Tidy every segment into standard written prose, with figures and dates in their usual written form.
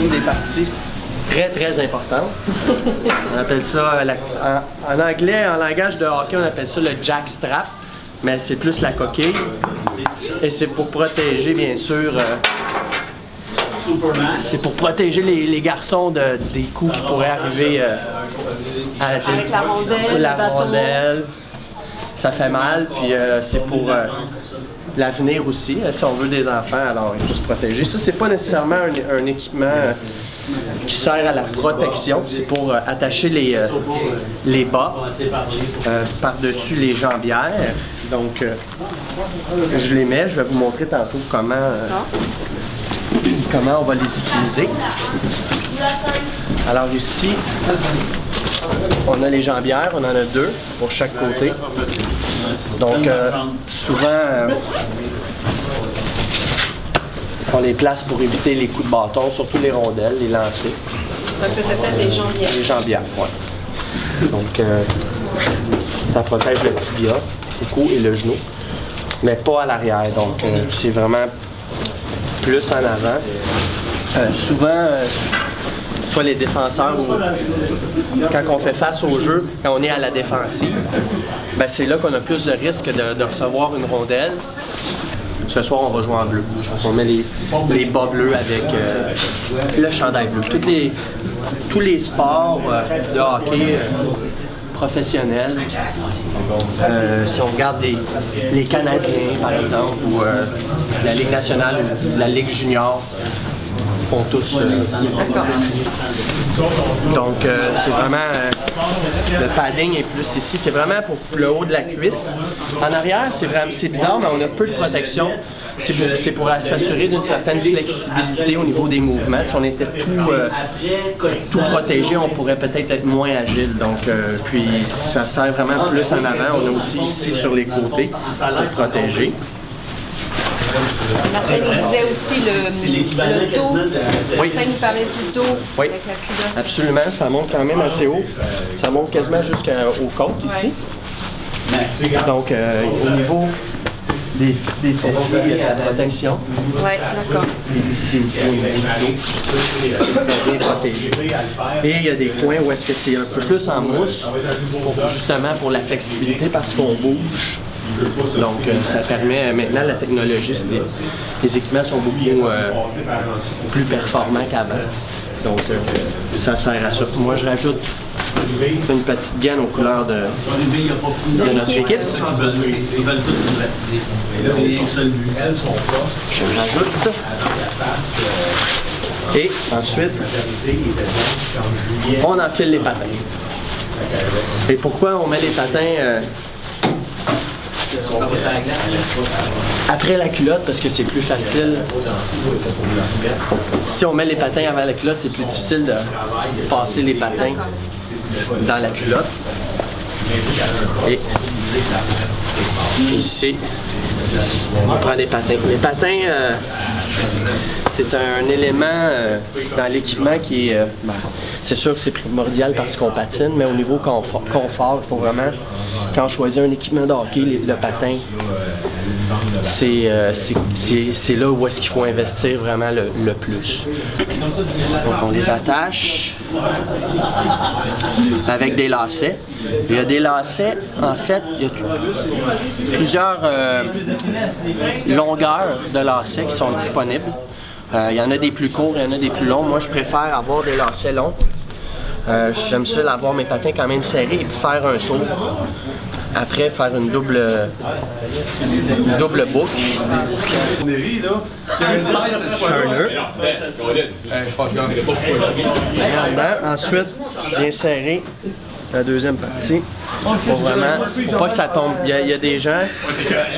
une des parties très importantes. On appelle ça, en anglais, en langage de hockey, on appelle ça le jack strap, mais c'est plus la coquille. Et c'est pour protéger, bien sûr, c'est pour protéger les garçons des coups qui pourraient arriver avec la rondelle, Ça fait mal, puis c'est pour l'avenir aussi. Si on veut des enfants, alors il faut se protéger. Ça, c'est pas nécessairement un équipement qui sert à la protection. C'est pour attacher les bas par-dessus les jambières. Donc, je les mets. Je vais vous montrer tantôt comment on va les utiliser. Alors ici, on a les jambières, on en a 2 pour chaque côté. Donc souvent, on les place pour éviter les coups de bâton, surtout les rondelles, les lancers. Donc ça s'appelle les jambières. Les jambières, oui. Donc ça protège le tibia, le cou et le genou, mais pas à l'arrière. Donc c'est vraiment plus en avant. Souvent, soit les défenseurs ou quand on fait face au jeu, quand on est à la défensive, ben c'est là qu'on a plus de risque de recevoir une rondelle. Ce soir, on va jouer en bleu. On met les bas bleus avec le chandail bleu. Tous les sports de hockey professionnels, si on regarde les Canadiens, par exemple, ou la Ligue nationale ou la Ligue junior, font tous donc c'est vraiment le padding est plus ici, c'est vraiment pour le haut de la cuisse. En arrière, c'est bizarre, mais on a peu de protection. C'est pour s'assurer d'une certaine flexibilité au niveau des mouvements. Si on était tout protégé, on pourrait peut-être être moins agile. Donc, puis ça sert vraiment plus en avant. On a aussi ici sur les côtés pour protéger. Martin nous disait aussi le dos. Oui. Martin nous parlait du dos oui. avec la culotte. Absolument, ça monte quand même assez haut. Ça monte quasiment jusqu'aux côtes ici. Donc, au niveau des fessiers, il y a de la protection. Oui, d'accord. Et ici aussi, au niveau du dos, c'est bien protégé. Et il y a des coins où est-ce que c'est un peu plus en mousse, justement pour la flexibilité parce qu'on bouge. Donc, ça permet, maintenant, la technologie, les équipements sont beaucoup plus performants qu'avant. Donc, ça sert à ça. Moi, je rajoute une petite gaine aux couleurs de notre équipe. Je rajoute. Et ensuite, on enfile les patins. Et pourquoi on met les patins après la culotte, parce que c'est plus facile. Si on met les patins avant la culotte, c'est plus difficile de passer les patins dans la culotte. Et ici, on prend des patins. Les patins, c'est un élément dans l'équipement qui est... c'est sûr que c'est primordial parce qu'on patine, mais au niveau confort, il faut vraiment, quand on choisit un équipement de hockey, le patin, c'est là où est-ce qu'il faut investir vraiment le plus. Donc on les attache avec des lacets. Il y a des lacets, en fait, il y a plusieurs longueurs de lacets qui sont disponibles. Il y en a des plus courts, il y en a des plus longs. Moi, je préfère avoir des lacets longs. J'aime ça avoir mes patins quand même serrés et puis faire un tour. Après, faire une double boucle. Un nœud. Ensuite, je viens serrer la deuxième partie. Pour vraiment, pour pas que ça tombe. Il y a des gens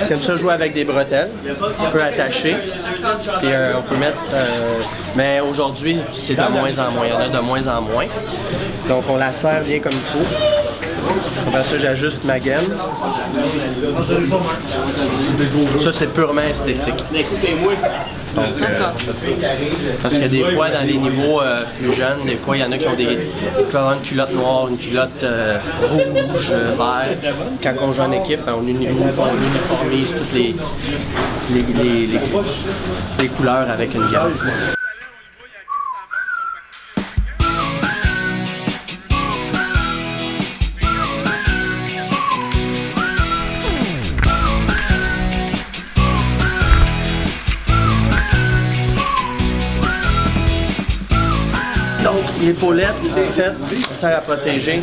qui aiment ça jouer avec des bretelles. On peut attacher. Puis on peut mettre. Mais aujourd'hui, c'est de moins en moins. Il y en a de moins en moins. Donc on la serre bien comme il faut. Après ça, j'ajuste ma gaine. Ça, c'est purement esthétique. Donc, parce que des fois, dans les niveaux plus jeunes, des fois, il y en a qui ont une culotte noire, une culotte rouge, vert. Quand on joue en équipe, on uniformise toutes les couleurs avec une gamme. Donc, l'épaulette, en fait, sert à protéger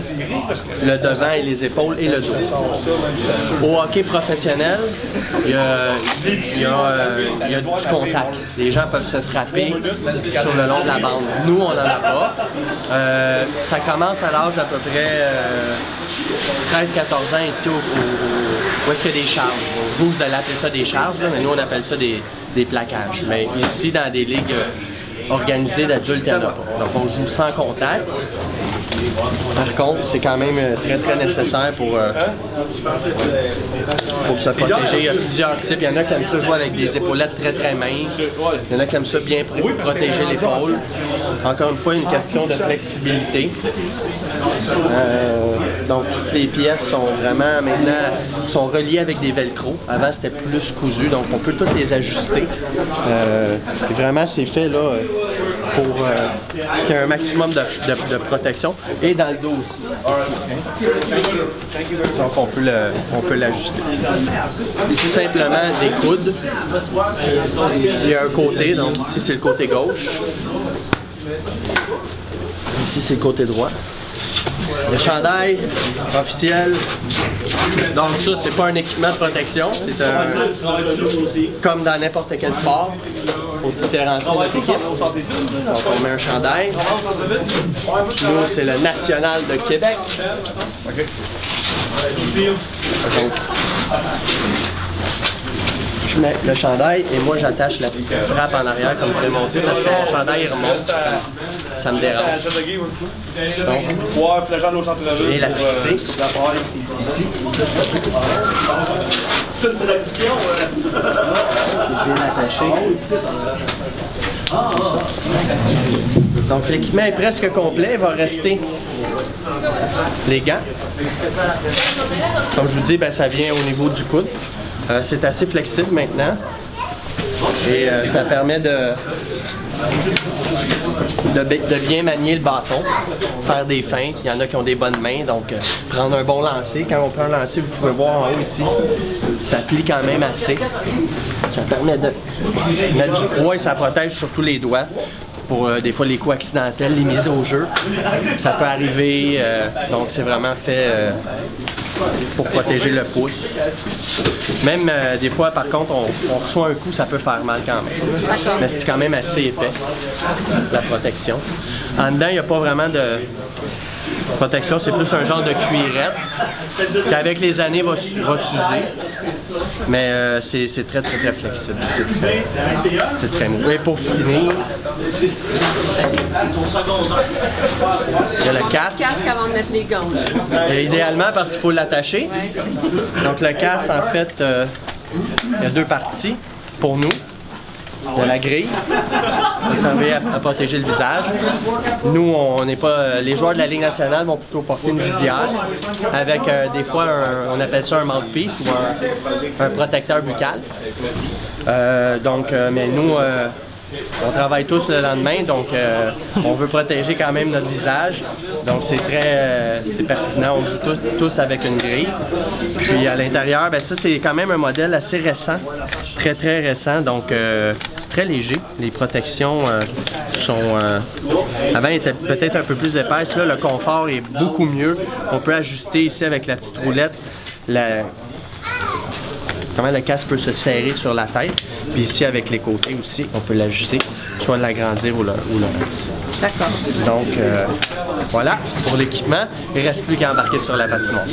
le devant et les épaules et le dos. Au hockey professionnel, il y a du contact. Les gens peuvent se frapper sur le long de la bande. Nous, on n'en a pas. Ça commence à l'âge d'à peu près 13-14 ans ici où est-ce qu'il y a des charges. Vous allez appeler ça des charges, là, mais nous, on appelle ça des plaquages. Mais ici, dans des ligues organisées d'adultes, il n'y en a pas. Donc, on joue sans contact. Par contre, c'est quand même très très nécessaire pour se protéger. Il y a plusieurs types. Il y en a qui aiment ça jouer avec des épaulettes très très minces. Il y en a qui aiment ça bien protéger l'épaule. Encore une fois, une question de flexibilité. Donc, toutes les pièces sont vraiment maintenant reliées avec des velcro. Avant, c'était plus cousu, donc on peut toutes les ajuster. Et vraiment, c'est fait là pour qu'il y ait un maximum de protection. Et dans le dos aussi. Donc on peut l'ajuster. Tout simplement des coudes. Il y a un côté, donc ici c'est le côté gauche. Ici c'est le côté droit. Le chandail officiel. Donc ça, c'est pas un équipement de protection, c'est comme dans n'importe quel sport, pour différencier notre équipe. Donc on met un chandail. Nous, c'est le National de Québec. Donc, je mets le chandail et moi j'attache la petite frappe en arrière comme je l'ai montré parce que mon chandail remonte, ça me dérange. Donc, je viens la fixer ici. Je viens l'attacher. Donc l'équipement est presque complet, il va rester les gants. Comme je vous dis, ben, ça vient au niveau du coude. C'est assez flexible maintenant et ça permet de bien manier le bâton, faire des feintes. Il y en a qui ont des bonnes mains, donc prendre un bon lancer. Quand on prend un lancer, vous pouvez voir en haut ici, ça plie quand même assez. Ça permet de mettre du poids et ça protège surtout les doigts. Pour des fois les coups accidentels, les mises au jeu, ça peut arriver, donc c'est vraiment fait pour protéger le pouce. Même des fois, par contre, on reçoit un coup, ça peut faire mal quand même. Mais c'est quand même assez épais, la protection. En dedans, il n'y a pas vraiment de protection, c'est plus un genre de cuirette qui, avec les années, va s'user. Mais c'est très flexible. C'est très mou. Et pour finir, il y a le casque. Le casque avant de mettre les gants. Et idéalement, parce qu'il faut l'attacher. Ouais. Donc le casque, en fait, il y a deux parties pour nous. Il y a la grille, ça servait à protéger le visage. Nous, on n'est pas. Les joueurs de la Ligue nationale vont plutôt porter une visière avec des fois, on appelle ça un mouthpiece ou un protecteur buccal. Mais nous, on travaille tous le lendemain, donc on veut protéger quand même notre visage. Donc c'est pertinent, on joue tous avec une grille. Puis à l'intérieur, ben ça c'est quand même un modèle assez récent, très récent, donc c'est très léger. Les protections sont... avant étaient peut-être un peu plus épaisses, là le confort est beaucoup mieux. On peut ajuster ici avec la petite roulette comment le casque peut se serrer sur la tête. Puis ici, avec les côtés aussi, on peut l'ajuster, soit l'agrandir ou le baisser. D'accord. Donc, voilà pour l'équipement. Il ne reste plus qu'à embarquer sur la patinoire.